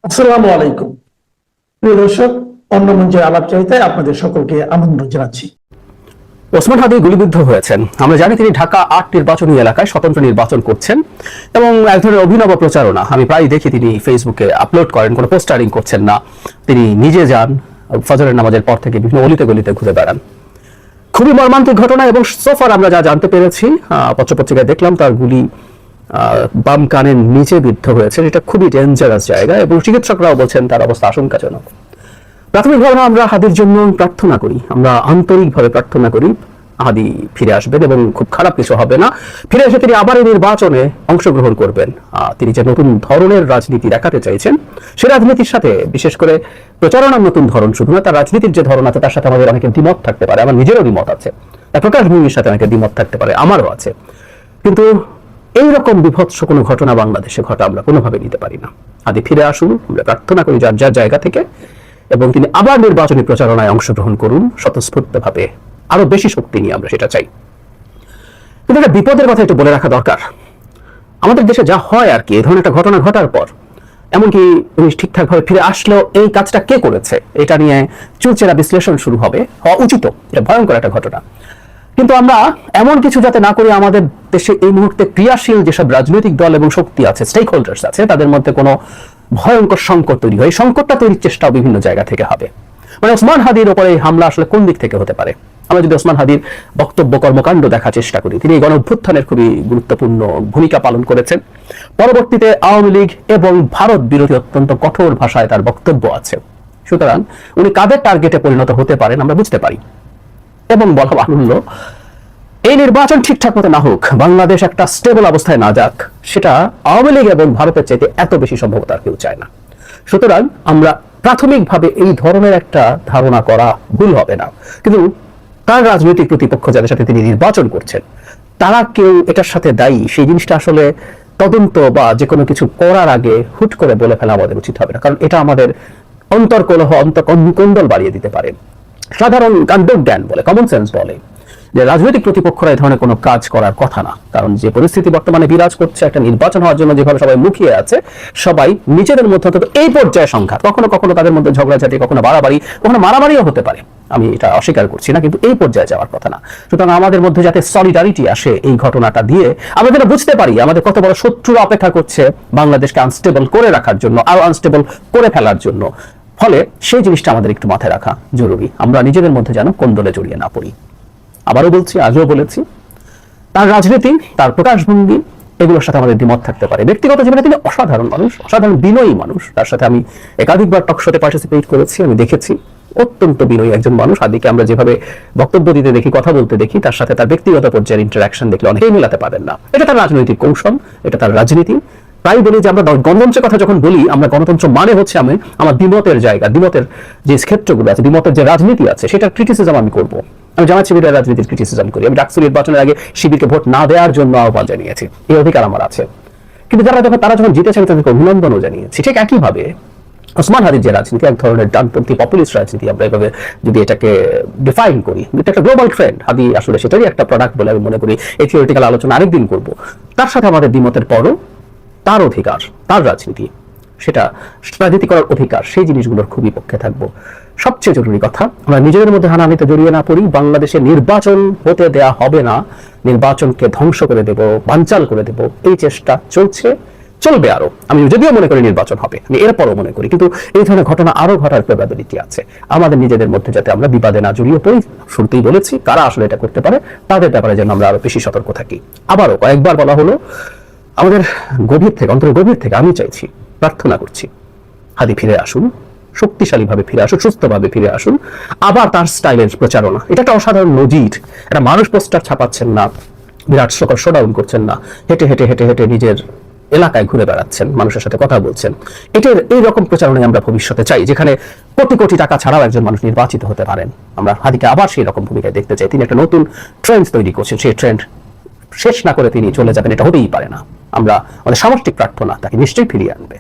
আসসালামু আলাইকুম প্রিয় দর্শক, অন্য মঞ্চের আলাপচারিতায় আপনাদের সকলকে আমন্ত্রণ জানাচ্ছি। ওসমান হাদি গুলিবিদ্ধ হয়েছেন। আমরা জানি তিনি ঢাকা ৮ নির্বাচনী এলাকায় স্বতন্ত্র নির্বাচন করছেন এবং এক ধরনের অভিনব প্রচারণা আমি প্রায় দেখি তিনি ফেসবুকে আপলোড করেন, কোনো পোস্টারিং করছেন না, তিনি নিজে যান, ফজরের নামাজের পর থেকে বিভিন্ন অলিতে গলিতে ঘুরে বেড়ান। খুবই মর্মান্তিক ঘটনা এবং সোফার আমরা যা জানতে পেরেছি, পত্রপত্রিকায় দেখলাম তার গুলি বাম কানের নিচে বিদ্ধ হয়েছে। এটা খুবই ডেঞ্জারাস জায়গা এবং চিকিৎসকরাও বলছেন তার অবস্থা আশঙ্কাজনক। প্রাথমিকভাবে আমরা হাদির জন্য প্রার্থনা করি, আমরা আন্তরিকভাবে প্রার্থনা করি হাদি ফিরে আসবেন এবং খুব খারাপ কিছু হবে না। ফিরে এসে তিনি আবার এই নির্বাচনে অংশগ্রহণ করবেন। তিনি যে নতুন ধরনের রাজনীতি দেখাতে চাইছেন, সে রাজনীতির সাথে বিশেষ করে প্রচারণার নতুন ধরন শুধু না, তার রাজনীতির যে ধরন আছে তার সাথে আমাদের অনেকের দ্বিমত থাকতে পারে। আমার নিজেরও দ্বিমত আছে, তার প্রকাশভঙ্গির সাথে অনেকের দ্বিমত থাকতে পারে, আমারও আছে। কিন্তু এইরকম বিভৎস কোনো ঘটনা বাংলাদেশে ঘটা আমরা কোনোভাবে নিতে পারি না। হাদি ফিরে আসুন, আমরা প্রার্থনা করি যার যার জায়গা থেকে, এবং তিনি আবার নির্বাচনী প্রচারণায় অংশগ্রহণ করুন স্বতঃস্ফূর্তভাবে, আরো বেশি শক্তি নিয়ে আমরা সেটা চাই। কিন্তু একটা বিপদের কথা একটু বলে রাখা দরকার। আমাদের দেশে যা হয় আর কি, এই ধরনের একটা ঘটনা ঘটার পর এমনকি উনি ঠিকঠাকভাবে ফিরে আসলেও এই কাজটা কে করেছে এটা নিয়ে চুলচেরা বিশ্লেষণ শুরু হবে, হওয়া উচিত। এটা ভয়ঙ্কর একটা ঘটনা। কিন্তু আমরা এমন কিছু যাতে না করি আমাদের দেশে এই মুহূর্তে ক্রিয়াশীল যেসব রাজনৈতিক দল এবং শক্তি আছে, স্টেক হোল্ডার্স আছে, তাদের মধ্যে কোনো ভয়ঙ্কর সংকট তৈরি হয়। সংকটটা তৈরির চেষ্টাও বিভিন্ন জায়গা থেকে হবে। মানে ওসমান হাদির উপরে এই হামলা আসলে কোন দিক থেকে হতে পারে? আমরা যদি ওসমান হাদির বক্তব্য কর্মকাণ্ড দেখার চেষ্টা করি, তিনি গণ অভ্যুত্থানের খুবই গুরুত্বপূর্ণ ভূমিকা পালন করেছেন। পরবর্তীতে আওয়ামী লীগ এবং ভারত বিরোধী অত্যন্ত কঠোর ভাষায় তার বক্তব্য আছে। সুতরাং উনি কাদের টার্গেটে পরিণত হতে পারেন আমরা বুঝতে পারি। এবং বলা বাহুল্য, এই নির্বাচন ঠিকঠাক মতো না হোক, বাংলাদেশ একটা স্টেবল অবস্থায় না যাক, সেটা আওয়ামী লীগ এবং ভারতের চাইতে এত বেশি সম্ভবত আর কেউ চায় না। সুতরাং আমরা প্রাথমিকভাবে এই ধরনের একটা ধারণা করা ভুল হবে না। কিন্তু তার রাজনৈতিক প্রতিপক্ষ যাদের সাথে তিনি নির্বাচন করছেন, তারা কেউ এটার সাথে দায়ী, সেই জিনিসটা আসলে তদন্ত বা যে কোনো কিছু করার আগে হুট করে বলে ফেলা আমাদের উচিত হবে না। কারণ এটা আমাদের অন্তর্কলহ, অন্তর্কন্দল বাড়িয়ে দিতে পারে। সাধারণ কাণ্ডজ্ঞান জ্ঞান বলে, কমন সেন্স বলে যে রাজনৈতিক প্রতিপক্ষরা এই ধরনের কোনো কাজ করার কথা না। কারণ যে পরিস্থিতি বর্তমানে বিরাজ করছে, একটা নির্বাচন হওয়ার জন্য যেভাবে সবাই মুখিয়ে আছে, সবাই নিজেদের মধ্যে অন্তত এই পর্যায়ে সংঘাত, কখনো কখনো তাদের মধ্যে ঝগড়াঝাটি, কখনো বাড়াবাড়ি, কখনো মারামারিও হতে পারে, আমি এটা অস্বীকার করছি না, কিন্তু এই পর্যায়ে যাওয়ার কথা না। সুতরাং আমাদের মধ্যে যাতে সলিডারিটি আসে এই ঘটনাটা দিয়ে, আমরা যেন বুঝতে পারি আমাদের কত বড় শত্রুরা অপেক্ষা করছে বাংলাদেশকে আনস্টেবল করে রাখার জন্য, আরো আনস্টেবল করে ফেলার জন্য। ফলে সেই জিনিসটা আমাদের একটু মাথায় রাখা জরুরি, আমরা নিজেদের মধ্যে যেন কোন্দলে জড়িয়ে না পড়ি। আবারও বলছি, আগেও বলেছি, তার রাজনীতি, তার প্রকাশভঙ্গি, এগুলোর সাথে আমাদের দ্বিমত থাকতে পারে। ব্যক্তিগত জীবনে তিনি অসাধারণ মানুষ, অসাধারণ বিনয়ী মানুষ। তার সাথে আমি একাধিকবার টক শোতে পার্টিসিপেট করেছি, আমি দেখেছি অত্যন্ত বিনয়ী একজন মানুষ। আদিকে আমরা যেভাবে বক্তব্য দিতে দেখি, কথা বলতে দেখি, তার সাথে তার ব্যক্তিগত পর্যায়ের ইন্টারাকশন দেখলে অনেকেই মেলাতে পারেন না। এটা তার রাজনৈতিক কৌশল, এটা তার রাজনীতি। তাই বলি যে আমরা গণতন্ত্রের কথা যখন বলি, আমরা গণতন্ত্র মানে হচ্ছে আমি আমার দ্বিমতের জায়গা, দ্বিমতের যে ক্ষেত্রগুলো আছে, দ্বিমতের যে রাজনীতি আছে, সেটার ক্রিটিসিজম আমি করবো। আমি জামায়াত শিবিরের রাজনীতির ক্রিটিসিজম করি, আমি ডাকসু নির্বাচনের আগে শিবিরকে ভোট না দেওয়ার জন্য আহ্বান জানিয়েছি, এই অধিকার আমার আছে। কিন্তু তারা যখন জিতেছেন তাদেরকে অভিনন্দনও জানিয়েছি। ঠিক একইভাবে ওসমান হাদির যে রাজনীতি, এক ধরনের ডানপন্থী পপুলিস্ট রাজনীতি, আমরা এভাবে যদি এটাকে ডিফাইন করি, এটা একটা গ্লোবাল ট্রেন্ড। হাদি আসলে সেটারই একটা প্রোডাক্ট বলে আমি মনে করি। এই থিওরিটিক্যাল আলোচনা আরেকদিন করবো। তার সাথে আমাদের দ্বিমতের পরও তার অধিকার, তার রাজনীতি, সেটা রাজনীতি করার অধিকার, সেই জিনিসগুলোর খুবই পক্ষে থাকবো। সবচেয়ে জরুরি কথা, আমরা নিজেদের মধ্যে হানাহানিতে জড়িয়ে না পড়ি। বাংলাদেশে নির্বাচন হতে দেয়া হবে না, নির্বাচনকে ধ্বংস করে দেব, বানচাল করে দেব, এই চেষ্টা চলছে, চলবে আরো। আমি যদিও মনে করি নির্বাচন হবে, আমি এরপরও মনে করি, কিন্তু এই ধরনের ঘটনা আরো ঘটার প্রবাবিলিটি আছে। আমাদের নিজেদের মধ্যে যাতে আমরা বিবাদে না জড়িয়ে পড়ি, শুরুতেই বলেছি কারা আসলে এটা করতে পারে, তাদের ব্যাপারে যেন আমরা আরো বেশি সতর্ক থাকি। আবারও কয়েকবার বলা হলো, আমাদের গভীর থেকে, অন্তরের গভীর থেকে আমি চাইছি, প্রার্থনা করছি, হাদি ফিরে আসুন, শক্তিশালীভাবে ফিরে আসুন, সুস্থভাবে ফিরে আসুন। আবার তার স্টাইলের প্রচারণা, এটা একটা অসাধারণ নজির। এটা মানুষ পোস্টার ছাপাচ্ছেন না, বিরাট সকল শোডাউন করছেন না, হেঁটে হেঁটে হেঁটে হেঁটে নিজের এলাকায় ঘুরে বেড়াচ্ছেন, মানুষের সাথে কথা বলছেন। এটার এইরকম প্রচারণায় আমরা ভবিষ্যতে চাই, যেখানে কোটি কোটি টাকা ছাড়াও একজন মানুষ নির্বাচিত হতে পারেন। আমরা হাদিকে আবার সেই রকম ভূমিকায় দেখতে চাই। তিনি একটা নতুন ট্রেন্ড তৈরি করছেন, সেই ট্রেন্ড শেষ না করে তিনি চলে যাবেন, এটা হতেই পারে না। আমরা আমাদের সামষ্টিক প্রার্থনা তাকে নিশ্চয়ই ফিরিয়ে আনবে।